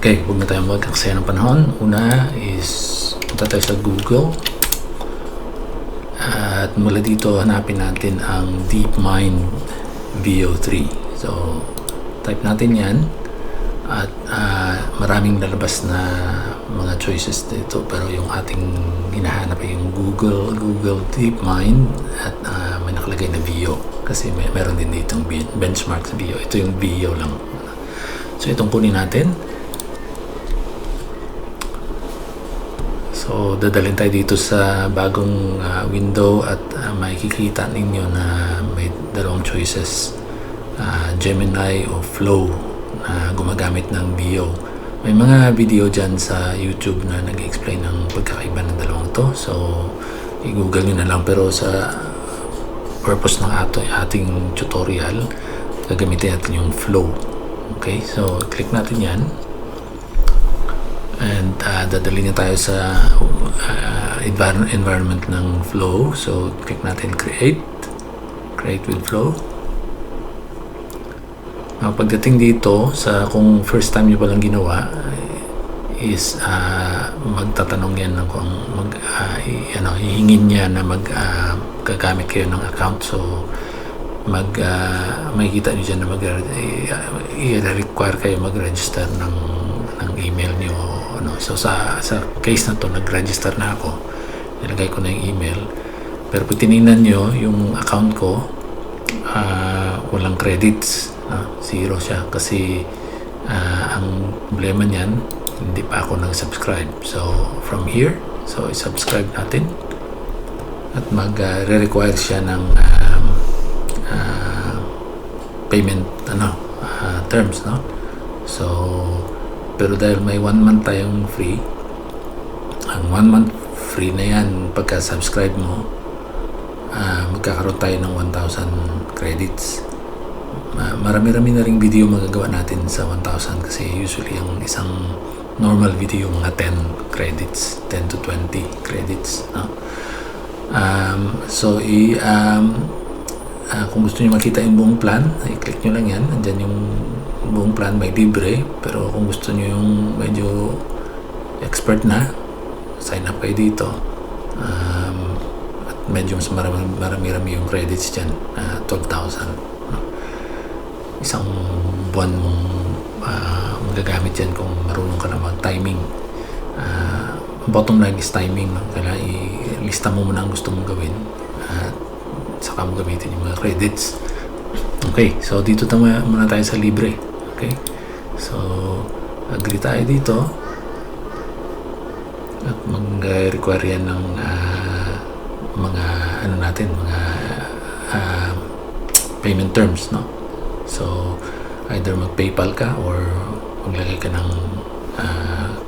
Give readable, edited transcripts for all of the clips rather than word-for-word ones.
Okay, huwag na tayong magkaksaya ng panahon. Una is punta tayo sa Google. At mula dito, hanapin natin ang DeepMind VO3. So, type natin yan. At maraming lalabas na mga choices dito. Pero yung ating hinahanap ay yung Google DeepMind. At may nakalagay na VO. Kasi meron din ditong benchmark sa VO. Ito yung VO lang. So, itong kunin natin. So, dadalhin tayo dito sa bagong window at makikita ninyo na may dalawang choices, Gemini o Flow na gumagamit ng VO. May mga video dyan sa YouTube na nag-explain ng pagkakaiba ng dalawang to. So, i-google nyo na lang. Pero sa purpose ng ating tutorial, gagamitin natin yung Flow. Okay, so click natin yan. And dadali na tayo sa environment ng Flow. So, click natin Create with Flow. Pagdating dito, kung first time nyo palang ginawa, is magtatanong yan na kung hihingin niya na gagamit kayo ng account. So, makikita nyo dyan na i-require kayo mag-register ng email nyo. So sa case na to, nag-register na ako, nilagay ko na yung email. Pero pag tinignan nyo yung account ko, walang credits, zero siya kasi ang problema niyan, hindi pa ako nag-subscribe. So from here, so i-subscribe natin at mag-re-require siya ng payment terms, no? So pero dahil may 1 month tayong free, ang 1 month free na yan, pagka-subscribe mo, magkakaroon tayo ng 1,000 credits. Marami-rami na ring video magagawa natin sa 1,000 kasi usually ang isang normal video mga 10 credits, 10 to 20 credits, no? So kung gusto niyo makita yung buong plan, i-click nyo lang yan. Andyan yung buong plan, may libre. Pero kung gusto niyo yung medyo expert na, sign up kayo dito. At medyo mas marami-rami yung credits dyan. 12,000. Isang buwan mong magagamit yan kung marunong ka na mag-timing. Bottom line is timing. Kaya ilista mo muna ang gusto mong gawin. Saka mo gamitin yung mga credits. Okay, so dito muna tayo sa libre. Okay, so agree tayo dito at mag-require yan ng mga payment terms, no? So either mag-PayPal ka or maglagay ka ng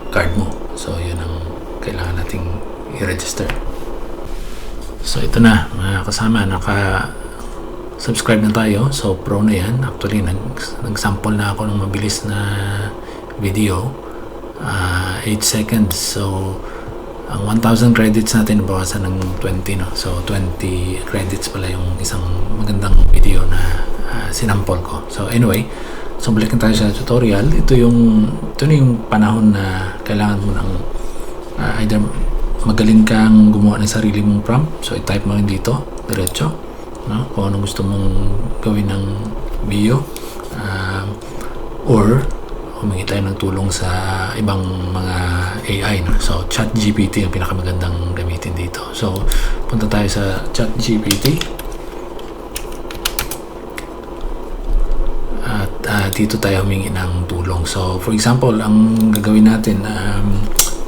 card mo. So yun ang kailangan nating i-register. So ito na mga kasama, naka-subscribe na tayo. So pro na yan. Actually nag-sample na ako ng mabilis na video, 8 seconds. So ang 1,000 credits natin nabawasan ng 20, no? So 20 credits pala yung isang magandang video na sinample ko. So anyway, so balik na tayo sa tutorial. Ito na yung panahon na kailangan mo ng either magaling kang gumawa ng sarili mong prompt. So i-type mo rin dito diretso, no? Kung ano gusto mong gawin ng video, or humingi tayo ng tulong sa ibang mga AI, no? So ChatGPT ang pinakamagandang gamitin dito. So punta tayo sa ChatGPT at dito tayo humingi ng tulong. So for example, ang gagawin natin,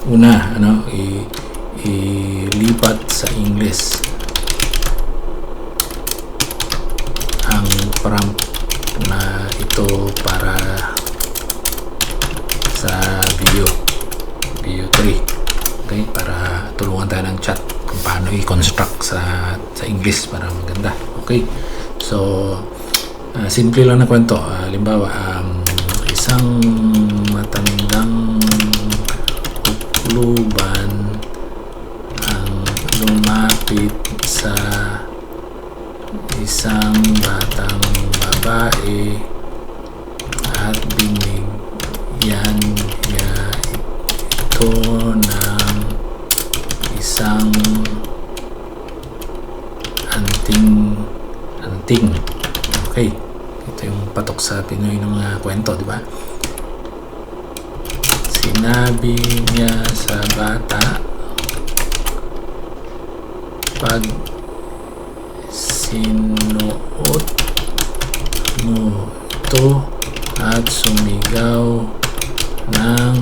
una ilipat sa English ang prompt na ito para sa video 3. Okay, para tulungan tayo ng chat kung paano i-construct sa English para maganda. Okay, so simple lang na kwento. Halimbawa, isang matandang hukluban ang lumapit sa isang batang babae at binigyan niya kwento ng isang anting. Okay. Ito yung patok sa Pinoy ng mga kwento, di ba? Sinabi niya sa bata, pag sinuot mo ito at sumigaw ng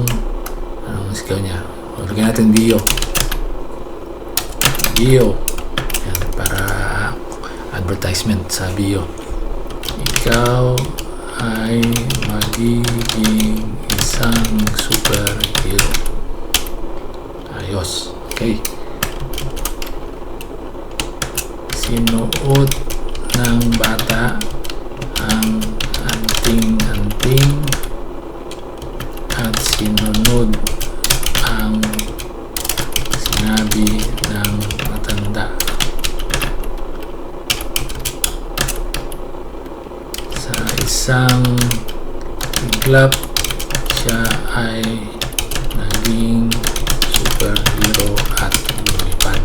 anong sigaw niya? Lagyan natin bio. Yan, para advertisement sa bio. Ikaw ay magiging isang superhero. Ayos. Okay. Sinuot ng bata ang anting at sinunod ang sinabi ng matanda. Sa isang iglap, siya ay naging superhero at lumipad.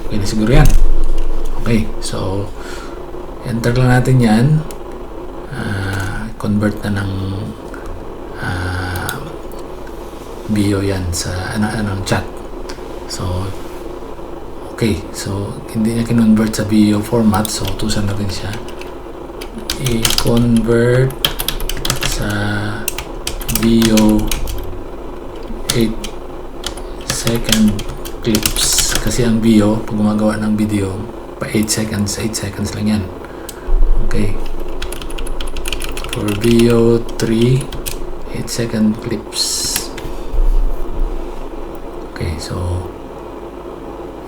Okay na siguro yan. Okay, so enter lang natin yan. Convert na ng bio yan sa chat. So okay, so hindi niya kinonvert sa bio format, so utusan natin siya i-convert sa bio 8-second clips, kasi ang bio pag gumagawa ng video pa 8 seconds lang yan. Okay, for bio 3 8-second clips. Okay, so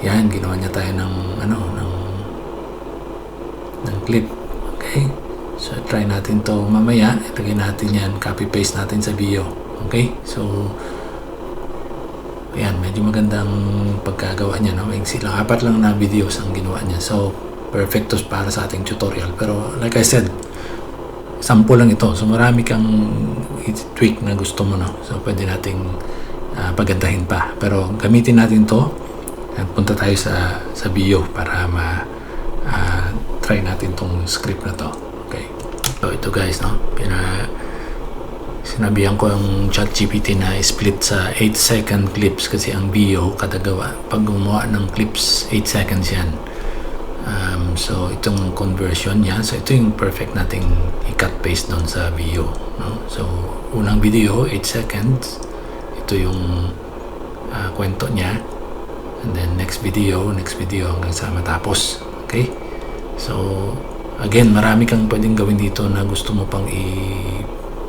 yan, ginawa niya tayo ng clip. Okay, so try natin to mamaya. Ilagay natin yan, copy paste natin sa bio. Okay, so yan, medyo magandang pagkagawa niya, no? Silang 4 lang na videos ang ginawa niya, so perfect to para sa ating tutorial. Pero like I said, sample lang ito, so marami kang tweak na gusto mo, no? So pwede nating pagandahin pa, pero gamitin natin to at punta tayo sa bio para try natin tong script na to. Okay, so ito guys, no, sinabihan ko yung ChatGPT na split sa 8-second clips, kasi ang bio kada gawa, pag gumawa ng clips 8 seconds yan. So itong conversion niya, so ito yung perfect nating i-cut paste doon sa bio, no? So unang video 8 seconds, ito yung kwento niya, and then next video hanggang sa matapos. Okay, so again, marami kang pwedeng gawin dito na gusto mo pang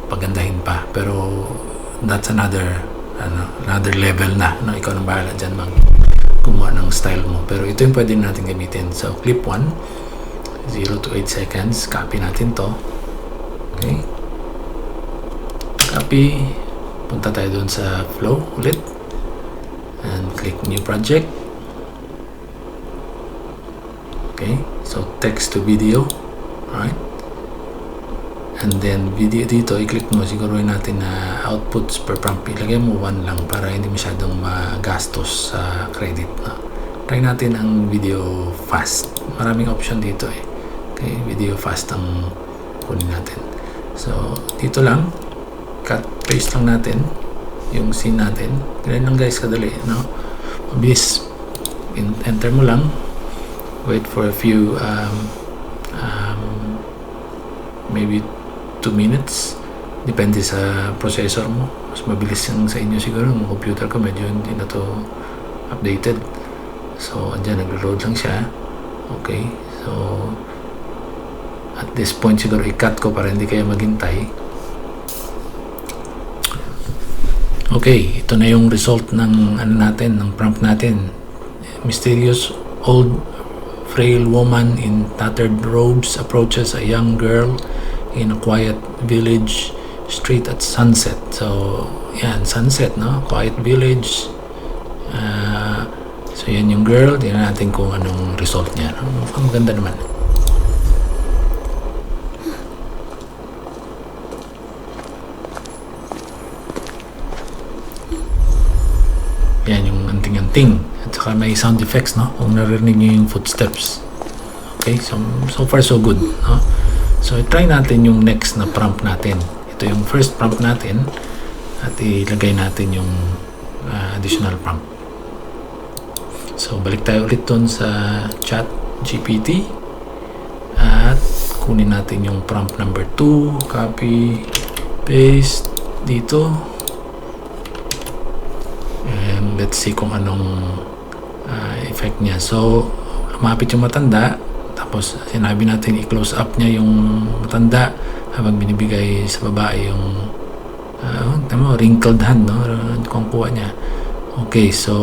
pagandahin pa, pero that's another level na, no? Ikaw nang bahala dyan gumawa ng style mo, pero ito yung pwede natin gamitin. So clip 1, 0 to 8 seconds, copy natin to. Okay, copy, punta tayo dun sa flow ulit and click new project. Okay, so text to video. Alright, and then video dito, i-click mo, siguruhin natin na outputs per prompt, ilagay mo 1 lang para hindi masyadong magastos sa credit, no? Try natin ang video fast, maraming option dito eh. Okay, video fast ang kunin natin. So dito lang, cut paste lang natin yung scene natin. Ganyan lang guys, kadali, no? Mabilis, enter mo lang, wait for a few maybe 2 minutes, depende sa processor mo. Mas mabilis yung sa inyo siguro, yung computer ko medyo hindi na to updated, so andyan, naglo-load lang siya. Okay, so at this point siguro i-cut ko para hindi kayo maghintay. Okay, ito na yung result ng ng prompt natin. Mysterious old frail woman in tattered robes approaches a young girl in a quiet village street at sunset. So yan, sunset, no? Quiet village. So yan yung girl. Tingnan natin kung anong result niya, no? Ang maganda naman. Yan yung anting-anting. At saka may sound effects, no? Kung narinig nyo yung footsteps. Okay, so far so good, no? So try natin yung next na prompt natin. Ito yung first prompt natin at ilagay natin yung additional prompt. So balik tayo ulit dun sa chat GPT at kunin natin yung prompt number 2, copy, paste dito, and let's see kung anong effect niya. So lumapit yung matanda, tapos sinabi natin i-close up niya yung matanda habang binibigay sa babae yung wrinkled hand, no? Kung kuha niya. Okay, so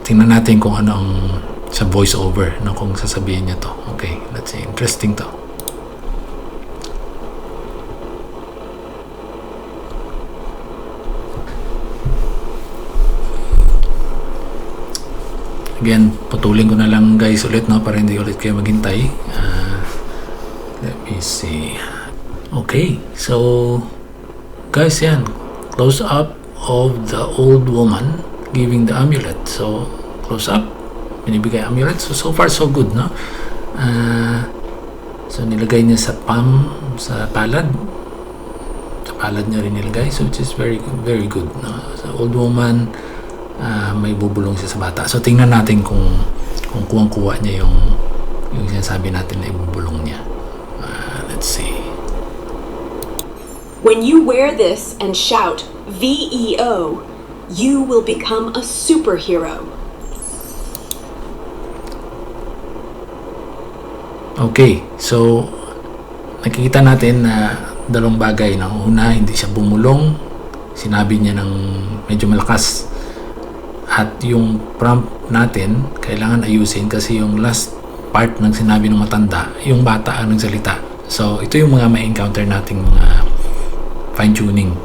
tingnan natin kung ano ang sa voice over, no? Kung sasabihin niya to. Okay, let's see. Interesting to. Again, putulin ko na lang guys ulit, no, para hindi ulit kayo maghintay. Let me see. Okay, so guys, yan, close up of the old woman giving the amulet. So close up, binibigay amulet. So far so good, no? So nilagay niya sa palm, sa palad niya rin nilagay, so which is very good, no? So old woman, may bubulong siya sa bata. So tingnan natin kung kuwang-kuha niya yung sinasabi natin na ibubulong niya. Let's see. When you wear this and shout VEO, you will become a superhero. Okay, so nakikita natin na dalawang bagay. Na una, hindi siya bumulong, sinabi niya ng medyo malakas. At yung prompt natin, kailangan ayusin kasi yung last part ng sinabi ng matanda, yung bata ang nagsalita. So, ito yung mga ma-encounter nating mga fine-tuning.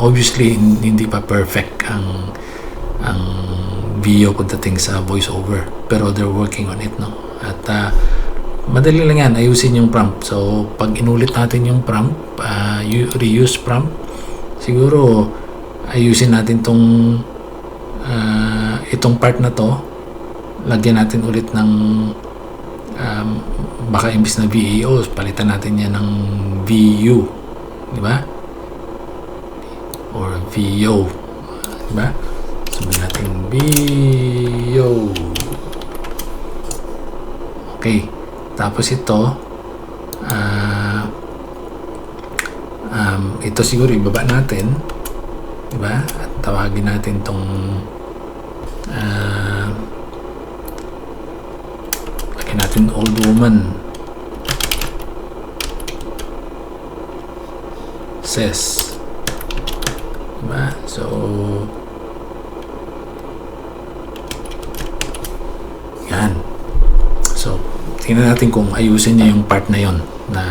Obviously, hindi pa perfect ang video pagdating sa voiceover. Pero they're working on it, no? At madali lang yan, ayusin yung prompt. So, pag inulit natin yung prompt, reuse prompt, siguro ayusin natin itong part na to, lagyan natin ulit ng baka imbis na VEO, palitan natin yan ng VU, di ba? Or VO, di ba? Sabihin natin VO. Okay, tapos ito ito siguro ibaba natin, di ba? At tawagin natin tong lagyan natin old woman says, diba? So yan, so tingnan natin kung ayusin niya yung part na yon na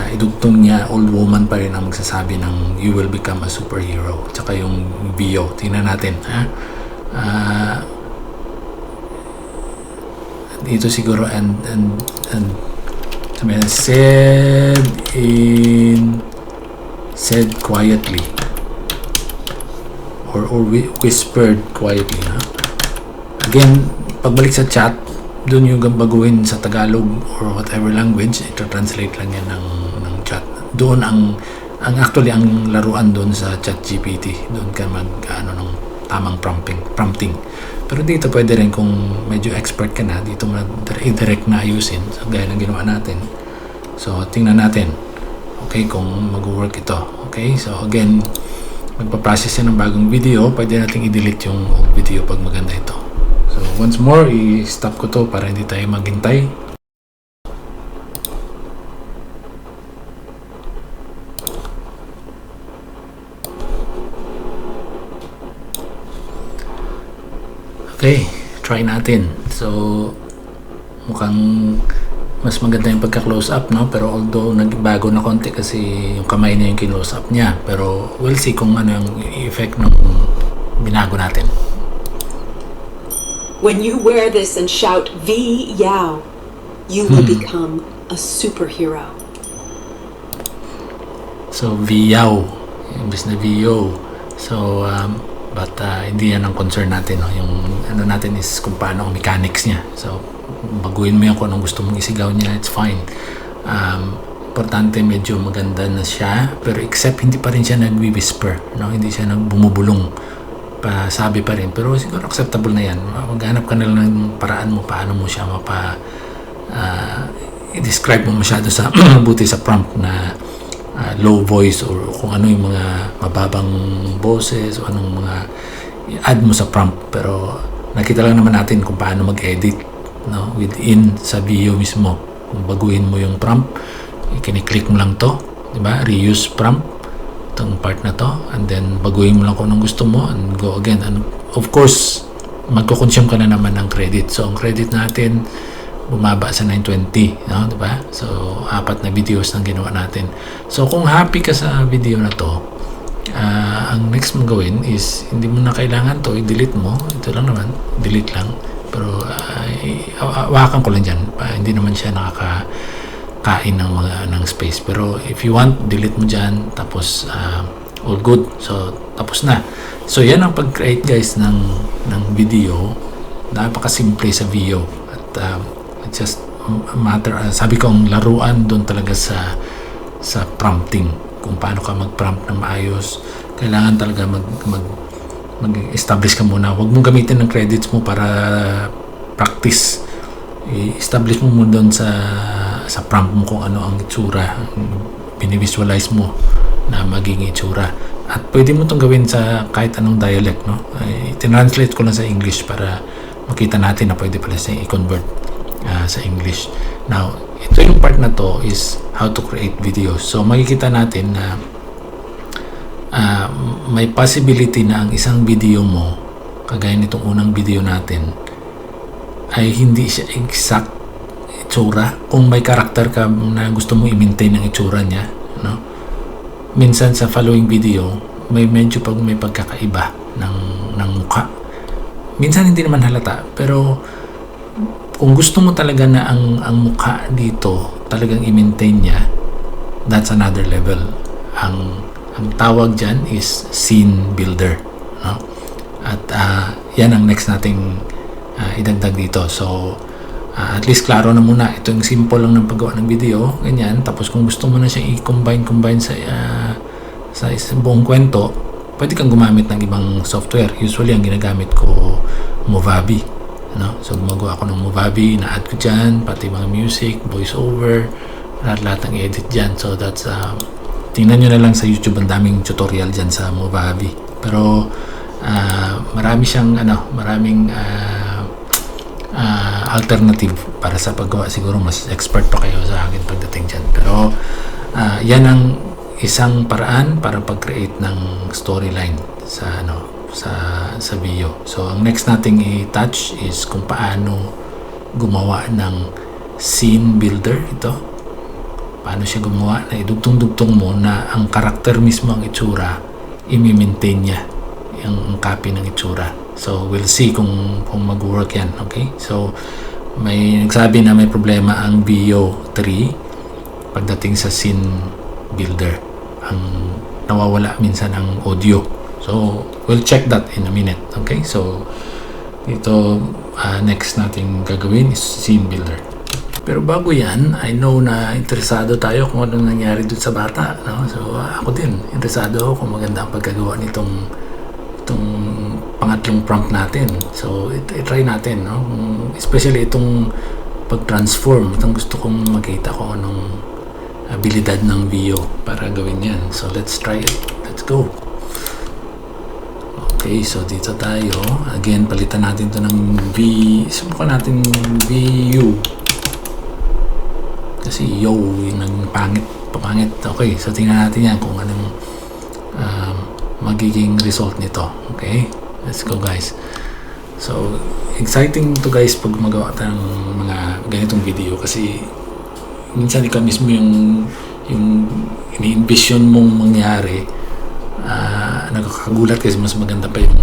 idugtong niya old woman pa rin ang magsasabi ng you will become a superhero, tsaka yung VO. Tingnan natin, ha? Dito siguro and sabihin, said quietly or whispered quietly, ha? Again, pagbalik sa chat, doon yung baguhin sa Tagalog or whatever language, ito-translate lang yan ng chat. Doon actually ang laruan doon sa chat GPT. Doon ka ng tamang prompting. Pero dito pwede rin kung medyo expert ka na, dito mo direct na ayusin. So, gaya ng ginawa natin. So, tingnan natin. Okay, kung mag-work ito. Okay, so again, magpa-process yan ng bagong video. Pwede natin i-delete yung old video pag maganda ito. So, once more, i-stop ko to para hindi tayo maghintay. Okay, try natin. So, mukhang mas maganda yung pagka-close up, no? Pero although nagbago na konti kasi yung kamay niya yung kinlose up niya. Pero we'll see kung ano yung effect ng binago natin. When you wear this and shout V-Yao, you will become a superhero. So, VYAO, imbes na VO. So, hindi yan ang concern natin, no? Yung ano natin is kung paano ang mechanics niya. So, baguhin mo yan kung anong gusto mong isigaw niya, it's fine. Importante medyo maganda na siya, pero except hindi pa rin siya nagwi-whisper, no? Hindi siya bumubulong, sabi pa rin, pero siguro acceptable na yan. Maghanap ka na lang ng paraan mo paano mo siya i-describe mo masyado sa buti sa prompt na low voice or kung ano yung mga mababang boses o anong mga i-add mo sa prompt. Pero nakita lang naman natin kung paano mag-edit, no? Within sa video mismo. Kung baguhin mo yung prompt, i-click mo lang to, di ba? Reuse prompt, itong part na to, and then baguhin mo lang kung anong gusto mo and go again. And of course, magko-consume ka na naman ng credit. So ang credit natin bumaba sa 920, no? Diba? So 4 na videos na ginawa natin. So kung happy ka sa video na to, ang next mong gawin is hindi mo na kailangan to, i-delete mo. Ito lang naman, delete lang. Pero hawakan ko lang dyan. Hindi naman siya nakakain ng space. Pero if you want, delete mo dyan. Tapos all good. So tapos na. So yan ang pag-create, guys, ng video. Napakasimple sa video. At it's just a matter, sabi ko, ang laruan doon talaga sa prompting. Kung paano ka mag-prompt ng maayos. Kailangan talaga mag-establish ka muna. Huwag mong gamitin ng credits mo para practice. I-establish mo muna doon sa prompt mo kung ano ang itsura. Binivisualize mo na maging itsura. At pwede mo itong gawin sa kahit anong dialect, no? I-translate ko lang sa English para makita natin na pwede pala siya i-convert sa English. Now, ito yung part na to is how to create videos. So, makikita natin na may possibility na ang isang video mo, kagaya nitong unang video natin, ay hindi siya exact itsura. Kung may karakter ka na gusto mo i-maintain ang itsura niya, no? Minsan sa following video, may pagkakaiba ng mukha. Minsan hindi naman halata, pero kung gusto mo talaga na ang mukha dito talagang i-maintain niya, that's another level. Ang tawag dyan is scene builder, no? At yan ang next nating idagdag dito. So at least klaro na muna, ito yung simple lang ng paggawa ng video, ganyan. Tapos kung gusto mo na siya i-combine sa isang buong kwento, pwede kang gumamit ng ibang software. Usually ang ginagamit ko, Movavi, no? So gumagawa ako ng Movavi, na-add ko dyan pati mga music, voiceover, lahat ng edit dyan. So that's tingnan nyo na lang sa YouTube, ang daming tutorial dyan sa Movavi. Pero marami siyang maraming alternative para sa paggawa. Siguro mas expert pa kayo sa akin pagdating dyan. Pero yan ang isang paraan para pag-create ng storyline sa video. So ang next nating i-touch is kung paano gumawa ng scene builder. Ito, paano siya gumawa na idugtong-dugtong mo na ang karakter mismo ang itsura, i-maintain niya yung copy ng itsura. So we'll see kung mag-work yan. Okay, so may nagsabi na may problema ang Veo 3 pagdating sa scene builder. Ang nawawala minsan ang audio. So we'll check that in a minute. Okay, so ito next nating gagawin is scene builder. Pero bago yan, I know na interesado tayo kung anong nangyari dun sa bata, no? So ako din, interesado ako kung maganda ang pagkagawa nitong pangatlong prompt natin. So i-try natin, no? Especially itong pag-transform, itong gusto kong makita kung anong abilidad ng Veo para gawin yan. So let's try it. Let's go. Okay, so dito tayo. Again, palitan natin to ng subukan natin View. Kasi yung papangit. Okay, so tingnan natin yan kung anong magiging result nito. Okay, let's go, guys. So exciting to, guys, pag magawa tayo ng mga ganitong video kasi minsan ikaw mismo yung ini-envision mong mangyari, nakakagulat kasi mas maganda pa yung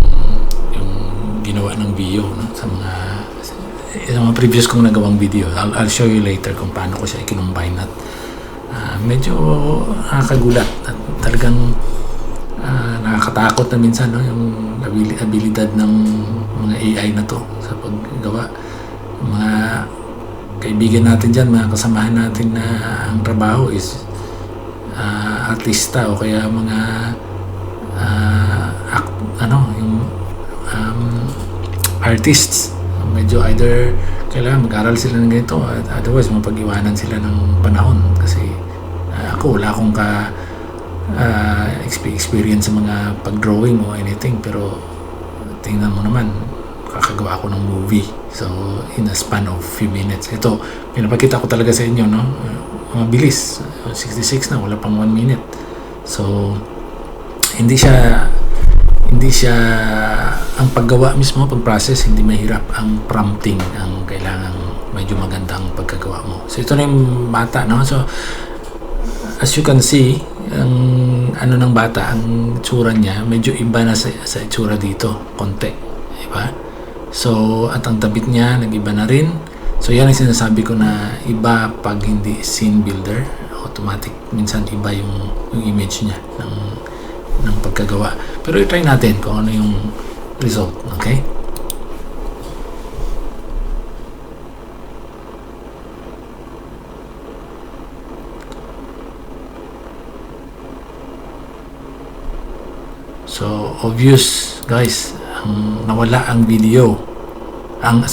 ginawa ng Veo, no? Sa mga previous kong nagawang video. I'll show you later kung paano ko siya i-combine at medyo nakakagulat at talagang nakakatakot na minsan, no, yung abilidad ng mga AI na to sa paggawa. Mga kaibigan natin dyan, mga kasamahan natin na ang trabaho is artista o kaya mga yung artists. Medyo either kailangan mag-aral sila ng ganito, otherwise mapag-iwanan sila ng panahon kasi ako wala akong experience sa mga pag-drawing o anything, pero tingnan mo naman, kakagawa ako ng movie. So, in a span of few minutes. Ito, pinapakita ko talaga sa inyo, no? Mabilis. 66 na, wala pang 1 minute. So, hindi siya ang paggawa mismo, pag-process, hindi mahirap. Ang prompting ang kailangang medyo magandang pagkagawa mo. So, ito na yung bata, no? So, as you can see, ang ng bata, ang tsura niya, medyo iba na sa itsura dito, konti. Diba? So, at ang tabit niya, nag-iba na rin. So, yan ang sinasabi ko na iba pag hindi scene builder. Automatic, minsan iba yung image niya ng pagkagawa. Pero i-try natin kung ano yung result. Okay? So, obvious, guys, nawala ang video. Ang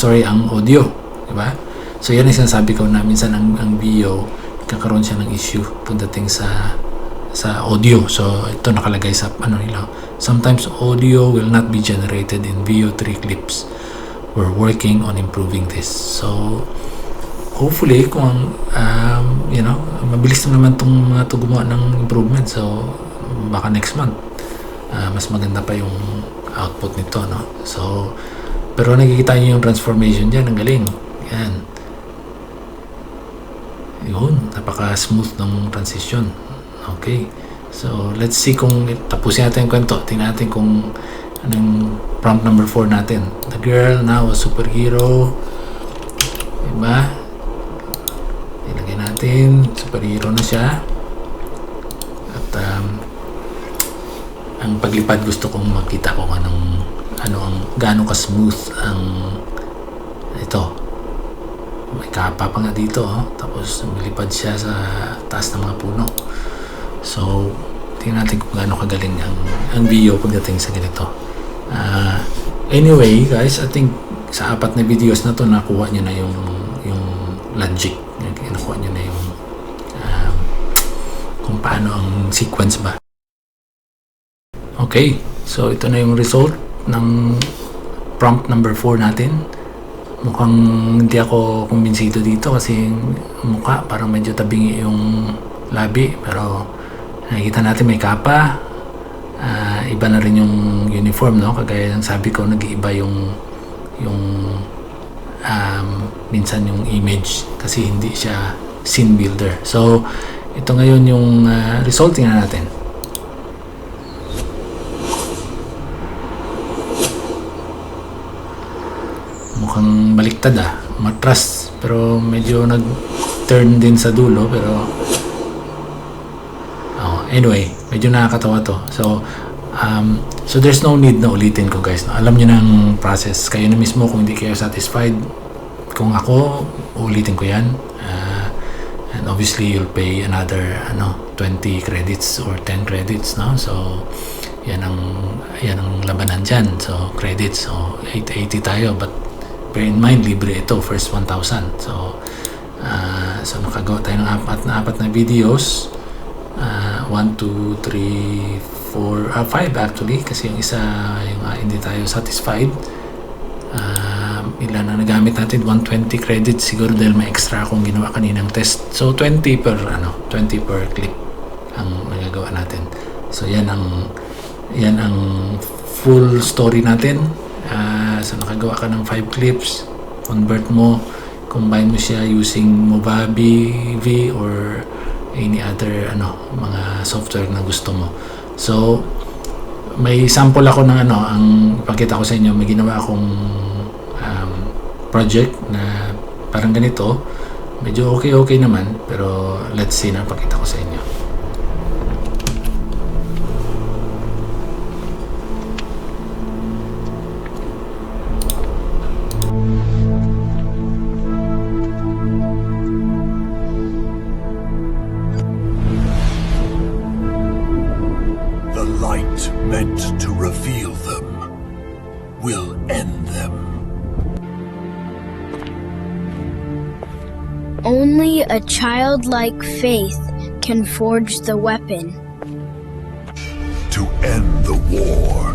audio. Diba? So, yan ang sinasabi ko na minsan ang video, kakaroon siya ng issue pagdating sa audio. So, ito nakalagay sa nila. Sometimes audio will not be generated in VO3 clips. We're working on improving this. So, hopefully, kung mabilis na naman itong mga gumawa ng improvement. So, baka next month, mas maganda pa yung output nito, no? So, pero nakikita niyo yung transformation dyan. Ang galing. Yan. Yun. Napaka-smooth ng transition. Okay. So, let's see kung tapusin natin yung kwento. Tingnan natin kung anong prompt number 4 natin. The girl now a superhero. Diba? Ilagay natin. Superhero na siya. At, ang paglipad gusto kong makita kung gaano ka-smooth ang ito. May kapa pa nga dito, tapos lumilipad siya sa taas ng mga puno. So, tingnan natin kung gaano kagaling ang video pagdating sa ganito. Anyway, guys, I think sa 4 na videos na to nakuha niyo na yung logic. Nakuha niyo na yung kung paano ang sequence ba. Okay, so ito na yung result ng prompt number 4 natin. Mukhang hindi ako kumbinsido dito kasi mukha parang medyo tabingi yung labi, pero nakikita natin may kapa. Iba na rin yung uniform, no? Kagaya ng sabi ko, nag-iiba yung minsan yung image kasi hindi siya scene builder. So ito ngayon yung result. Tingnan natin. Mukhang baliktad, matras, pero medyo nag-turn din sa dulo, pero anyway, medyo nakakatawa to. So there's no need na ulitin ko, guys. Alam niyo na ang process. Kayo na mismo kung hindi kayo satisfied. Kung ako, ulitin ko yan. And obviously, you'll pay another 20 credits or 10 credits, no? So yan ang labanan dyan. So credits, so 880 tayo, but bear in mind, libre ito, first 1,000. So nakagawa tayo ng apat na videos. 1, 2, 3, 4, 5 actually, kasi yung isa hindi tayo satisfied. Ilan na nagamit natin? 120 credits siguro dahil may extra akong ginawa kaninang test. So 20 per clip ang nagagawa natin. So yan ang full story natin. So nakagawa ka ng 5 clips, convert mo, combine mo siya using Movavi V or any other mga software na gusto mo. So may sample ako ng ang ipakita ko sa inyo. May ginawa akong project na parang ganito. Medyo okay naman, pero let's see na pakita ko sa inyo. light meant to reveal them will end them. Only a childlike faith can forge the weapon. To end the war.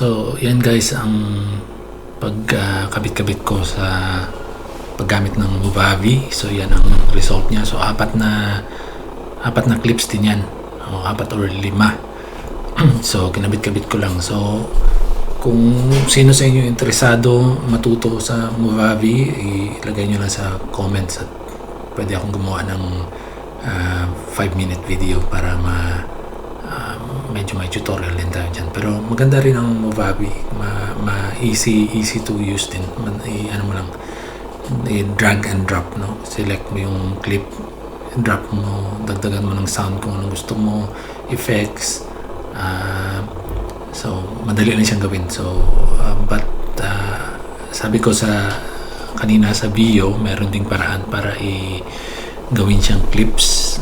So, yan guys ang pagkabit-kabit ko sa paggamit ng Movavi. So, yan ang result niya. So, apat na clips din yan. O, 4 or 5. So, kinabit-kabit ko lang. So, kung sino sa inyo interesado matuto sa Movavi, ilagay nyo lang sa comments at pwede akong gumawa ng 5-minute video para medyo may tutorial din tayo dyan. Pero maganda rin ang Movavi. Easy to use din. Ano mo lang, drag and drop, no? Select mo yung clip, drop mo, dagdagan mo ng sound kung anong gusto mo, effects. So, madali lang siyang gawin. So, but sabi ko kanina sa video, meron ding paraan para gawin siyang clips,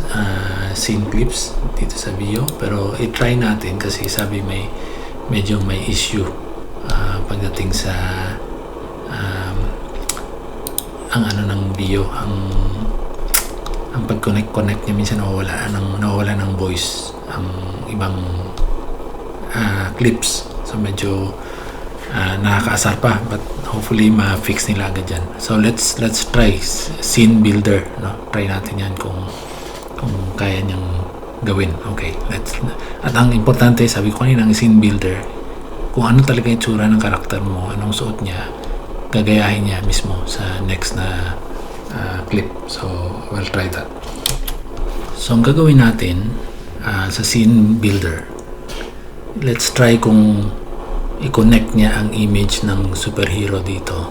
scene clips dito sa video, pero i-try natin kasi sabi medyo may issue pagdating sa ang ano ng video, ang pag-connect niya minsan nawawala ng voice ang ibang clips, so medyo nakakaasar pa, but hopefully ma-fix nila agad yan. So let's try scene builder, no? Try natin yan kung kaya niyang gawin. Okay, at ang importante, sabi ko kanina, ang scene builder, kung ano talaga yung tsura ng karakter mo, anong suot niya, gagayahin niya mismo sa next na clip. So we'll try that. So ang gagawin natin sa scene builder, let's try kung i-connect niya ang image ng superhero dito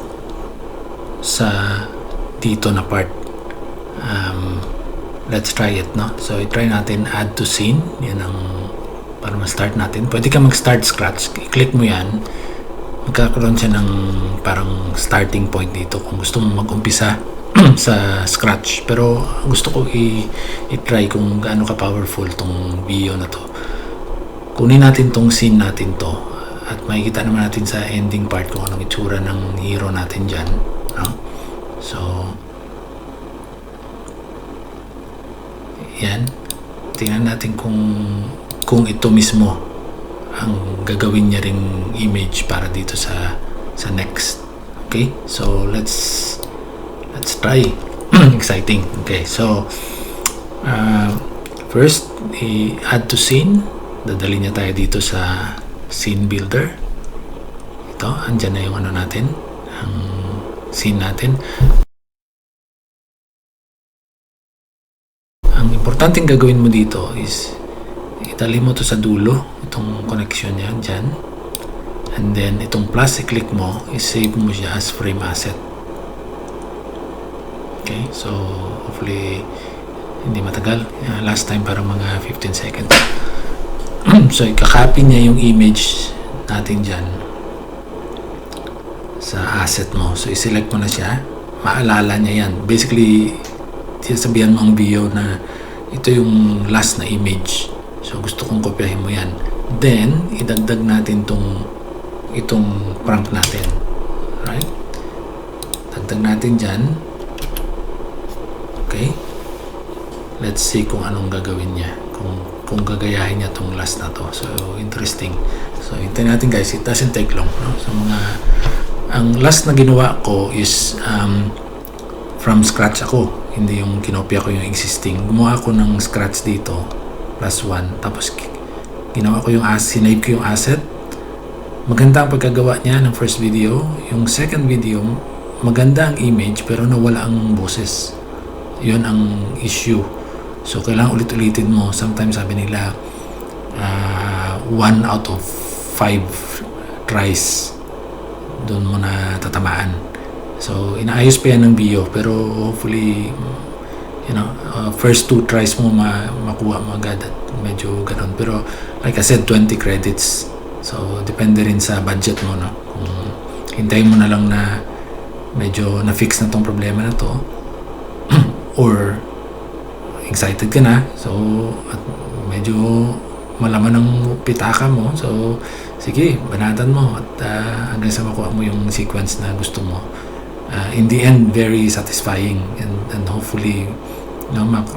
sa dito na part. Let's try it, no? So i-try natin add to scene. Yan ang para ma-start natin. Pwede ka mag-start scratch. I-click mo yan, magkakaroon siya ng parang starting point dito kung gusto mo mag-umpisa sa scratch. Pero gusto ko i-try kung gaano ka powerful tong video na to. Kunin natin tong scene natin to at makikita naman natin sa ending part kung anong itsura ng hero natin dyan, no? So yan, tingnan natin kung ito mismo ang gagawin niya ring image para dito sa next. Okay, so let's try. Exciting. Okay, so first i-add to scene. Dadali niya tayo dito sa scene builder. Ito, andyan na yung ano natin, ang scene natin. Ang importanteng gagawin mo dito is itali mo to sa dulo, itong connection niya dyan, and then itong plus i-click mo, i-save mo siya as frame asset. Okay, so hopefully hindi matagal. Last time para mga 15 seconds. So ikakopy niya yung image natin dyan sa asset mo. So i-select mo na siya, maalala niya yan. Basically sabihan mo ang video na ito yung last na image, so gusto kong kopyahin mo yan. Then idagdag natin itong prompt natin, right? Dagdag natin dyan. Okay, let's see kung anong gagawin niya, kung gagayahin niya tong last na to. So interesting. So hintayin natin guys, it doesn't take long, no? So ang last na ginawa ko is from scratch ako, hindi yung kinopya ko yung existing. Gumawa ko ng scratch dito +1, tapos ginawa ko sinave ko yung asset. Maganda ang pagkagawa niya ng first video. Yung second video, maganda ang image pero nawala ang boses. Yun ang issue. So kailangan ulit-ulitin mo. Sometimes sabi nila 1 out of 5 tries doon mo na tatamaan. So inaayos pa yan ng Bio, pero hopefully first 2 tries mo makuha mo agad at medyo ganun. Pero like I said, 20 credits. So depende rin sa budget mo, no? Kung hintayin mo na lang na medyo na-fix na tong problema na to or excited ka na, so at medyo malaman ng pitaka mo, so sige, banatan mo at hanggang sa makuha mo yung sequence na gusto mo. In the end, very satisfying and hopefully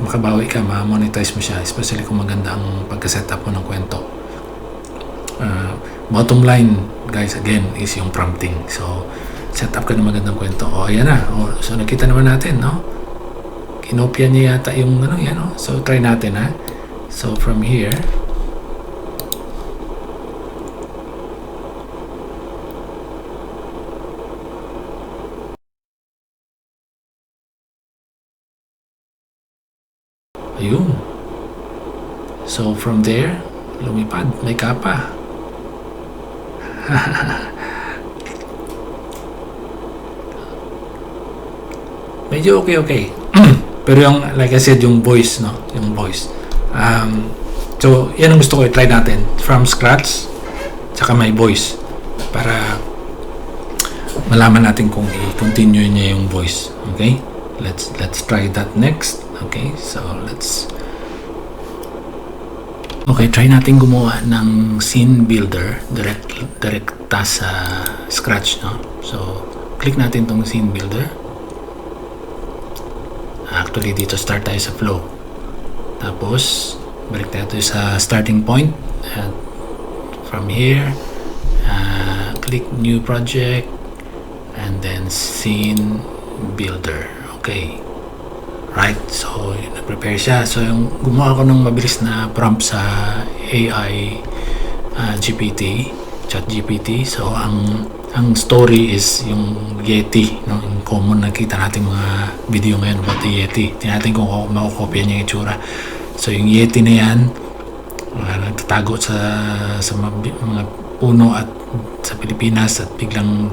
makabawi ka, ma-monetize mo siya, especially kung maganda ang pagka-setup mo ng kwento. Bottom line, guys, again, is yung prompting. So set up ka ng magandang kwento. Ayan na. So nakita naman natin, no? Kinopya niya yata yung yan, no? So try natin, ha? So from here, ayun. So from there, lumipad, may kapa. Medyo okay. Pero yung, like I said, yung voice, no? Yung voice. So, yan ang gusto ko i-try natin. From scratch, tsaka may voice. Para malaman natin kung i-continue niya yung voice. Okay? Let's try that next. Okay? So, okay, try natin gumawa ng scene builder direkta sa scratch, no? So, click natin tong scene builder. Actually, dito start tayo sa flow. Tapos, balik tayo sa starting point. And from here, click new project and then scene builder. Okay. Right. So, nag-prepare siya. So, yung gumawa ko ng mabilis na prompt sa AI GPT, ChatGPT. So, ang story is yung Yeti, no? Yung common nakita natin mga video ngayon about the Yeti. Tingnan natin kung makukopya niya yung itsura. So yung Yeti na yan, nagtatago sa mga puno at sa Pilipinas at biglang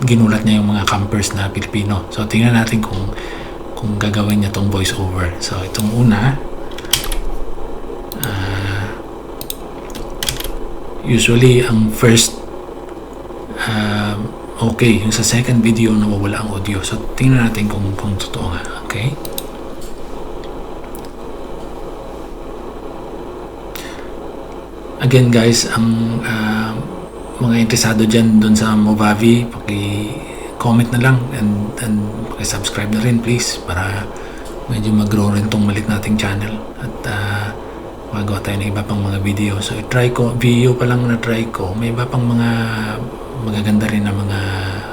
ginulat niya yung mga campers na Pilipino. So tingnan natin kung gagawin niya tong voice over. So itong una, usually ang first okay, yung sa second video nawawala ang audio. So tingnan natin kung totoo nga. Okay? Again guys, ang mga interesado dyan dun sa Movavi, paki-comment na lang and paki-subscribe na rin please para medyo mag-grow rin tong maliit nating channel at magawa tayo ng iba pang mga video. So try ko, video pa lang na try ko, may iba pang mga magaganda rin na mga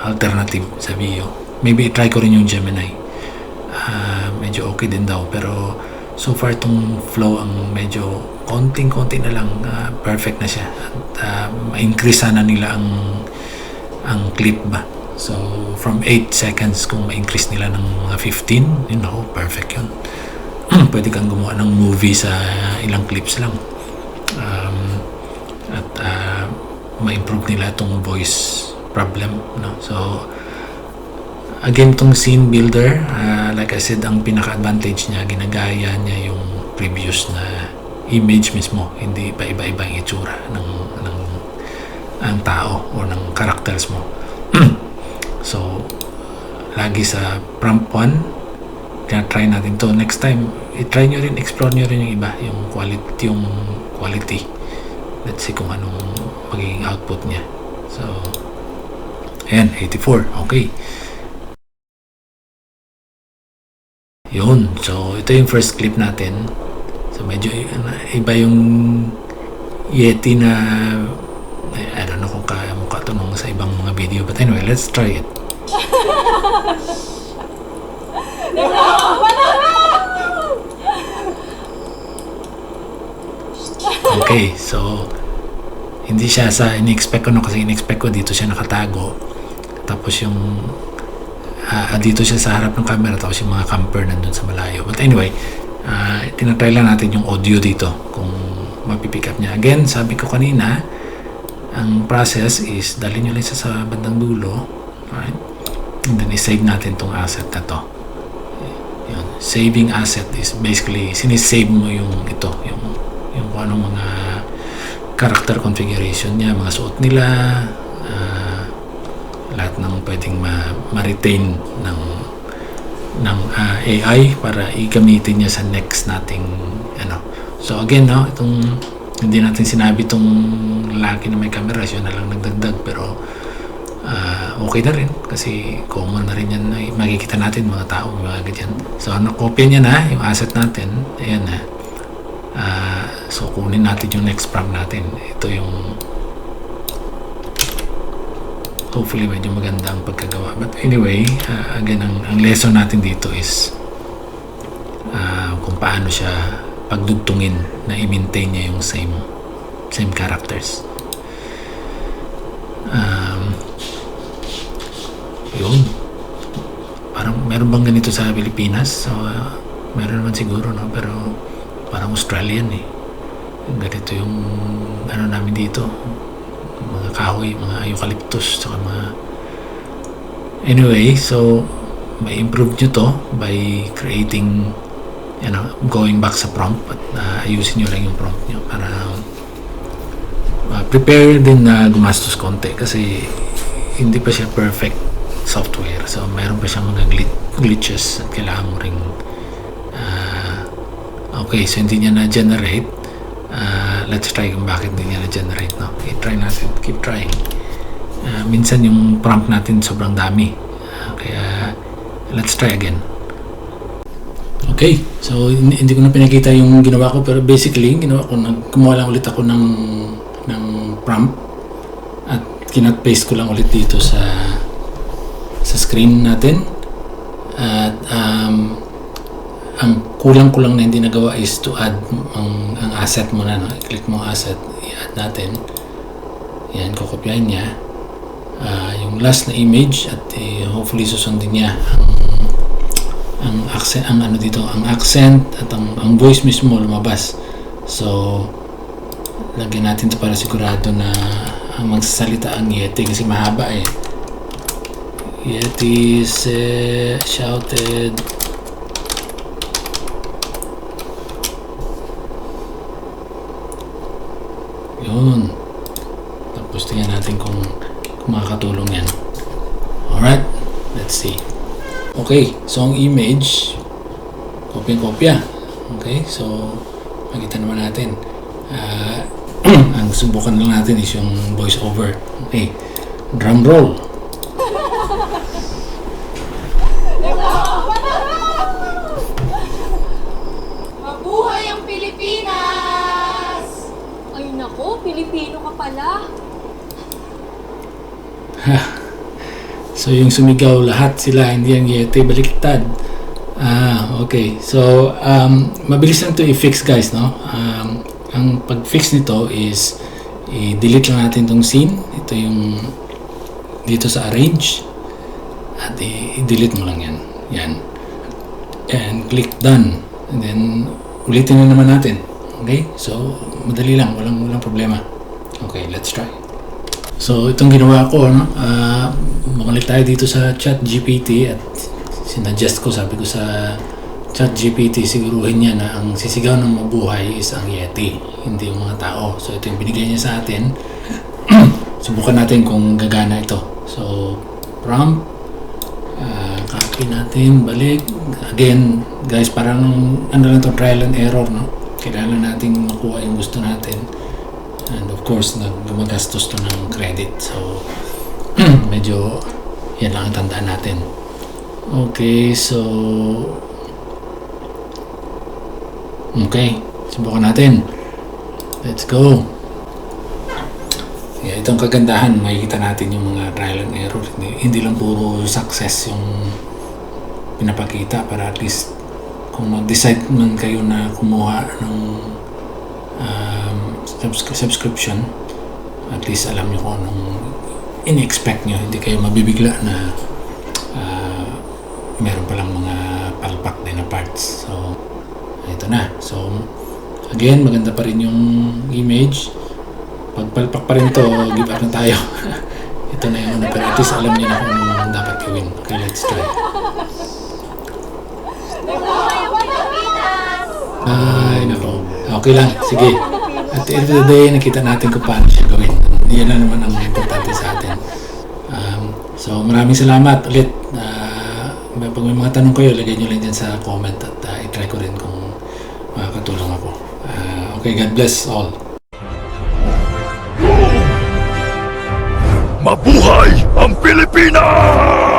alternative sa video. Maybe try ko rin yung Gemini. Medyo okay din daw, pero so far tong flow ang medyo konting-konti na lang, perfect na siya at ma-increase sana nila ang clip ba. So from 8 seconds kung ma-increase nila ng mga 15, perfect yun. Pwede kang gumawa ng movie sa ilang clips lang. Ma-improve nila itong voice problem, no? So again, itong scene builder, like I said, ang pinaka-advantage niya, ginagaya niya yung previous na image mismo, hindi pa iba-iba yung itsura ng tao o ng characters mo. So lagi sa prompt 1, try natin to. Next time, i-try nyo rin, explore nyo rin yung iba, yung quality. Let's see kung anong magiging output niya. So ayan, 84. Okay. Yun. So ito yung first clip natin. So medyo iba yung Yeti na I don't know kung kaya mo katunong sa ibang mga video. But anyway, let's try it. Okay, so hindi siya sa in-expect ko, no, kasi in-expect ko dito siya nakatago. Tapos yung dito siya sa harap ng camera, tapos yung mga camper nandun sa malayo. But anyway, tinatry lang natin yung audio dito kung mapipick up niya. Again, sabi ko kanina, ang process is dalhin nyo lang isa sa bandang dulo, right? And then i-save natin tong asset na to. Yun. Saving asset is basically sinisave mo yung ito, yung kung anong mga character configuration niya, mga suot nila, lahat ng pwedeng ma-retain ng AI para i-gamitin niya sa next nating ano. So again, no, itong hindi natin sinabi itong lalaki na may camera, siya na lang nagdagdag, pero okay na rin kasi common na rin yan, makikita natin mga tao, mga ganyan. So nakopya niya na yung asset natin, ayan na. So kunin natin yung next prompt natin. Ito yung hopefully medyo maganda ang pagkagawa, but anyway, again, ang lesson natin dito is kung paano siya pagdugtungin na i-maintain niya yung same characters. Yun, parang meron bang ganito sa Pilipinas? So meron naman siguro, no? Pero parang Australian ganito yung ano namin dito, mga kahoy, mga eucalyptus, saka mga anyway. So may improve nyo to by creating, going back sa prompt at ayusin nyo lang yung prompt nyo para prepare din na gumastos konti kasi hindi pa siya perfect software, so meron pa siyang mga glitches at kailangan mo ring okay, so hindi niya na-generate. Let's try kung bakit hindi niya na-generate, no? I-try natin, keep trying. Minsan yung prompt natin sobrang dami, kaya let's try again. Okay, so hindi ko na pinakita yung ginawa ko, pero basically ginawa ko, kumuha lang ulit ako ng prompt at kinat-paste ko lang ulit dito sa screen natin. At ang kulang na hindi nagawa is to add ang asset mo na, no? I-click mo asset, i-add natin. Yan, kukopyahin niya yung last na image at hopefully susundin niya ang accent, ang accent at ang voice mismo lumabas. So lagyan natin ito para sigurado na magsasalita ang Yeti kasi mahaba Yeti shouted yun. Tapos tingnan natin kung makakatulong yan. Alright, let's see. Okay, so ang image kopya. Okay, so makita naman natin. Ang subukan lang natin is yung voice over. Okay, drum roll. Mabuhay ang Pilipinas! Ay nako, Pilipino ka pala. So yung sumigaw lahat sila, hindi ang Yeti, baliktad. Okay. So mabilis lang to i-fix, guys, no? Ang pag-fix nito is i-delete lang natin tong scene. Ito yung dito sa arrange at i-delete mo lang yan. And click done. And then ulitin na naman natin. Okay? So madali lang, walang problema. Okay, let's try. So itong ginawa ko, no? Bumalik tayo dito sa ChatGPT at sinadjust ko, sabi ko sa ChatGPT, siguruhin niya na ang sisigaw ng mabuhay is ang Yeti, hindi yung mga tao. So ito yung binigay niya sa atin. Subukan natin kung gagana ito. So prompt, copy natin, balik. Again, guys, parang lang to, trial and error, no? Kailangan natin makuha yung gusto natin. And of course, gumagastos to ng credit. So medyo yan lang ang tandaan natin. Okay, so okay, subukan natin. Let's go. Yeah, itong kagandahan, makikita natin yung mga trial and error. Hindi lang puro success yung pinapakita, para at least kung mag-decide man kayo na kumuha ng subscription, at least alam nyo kung anong in-expect nyo. Hindi kayo mabibigla na meron palang mga palpak din na parts. So ito na. So again, maganda pa rin yung image. pagpalpak pa rin to, give up na tayo. Ito na yung una, pero at least alam niyo na kung anong dapat gawin. Okay, let's try. Mabuhay ang Pilipinas! Ay, nako. Okay lang, sige. At the end of the day, nakita natin kung paano siya gawin. Yan na naman ang importante sa atin. So, maraming salamat ulit. Pag may mga tanong kayo, lagay nyo lang dyan sa comment at i-try ko rin kung makakatulong ako. Okay, God bless all. Mabuhay ang Pilipinas!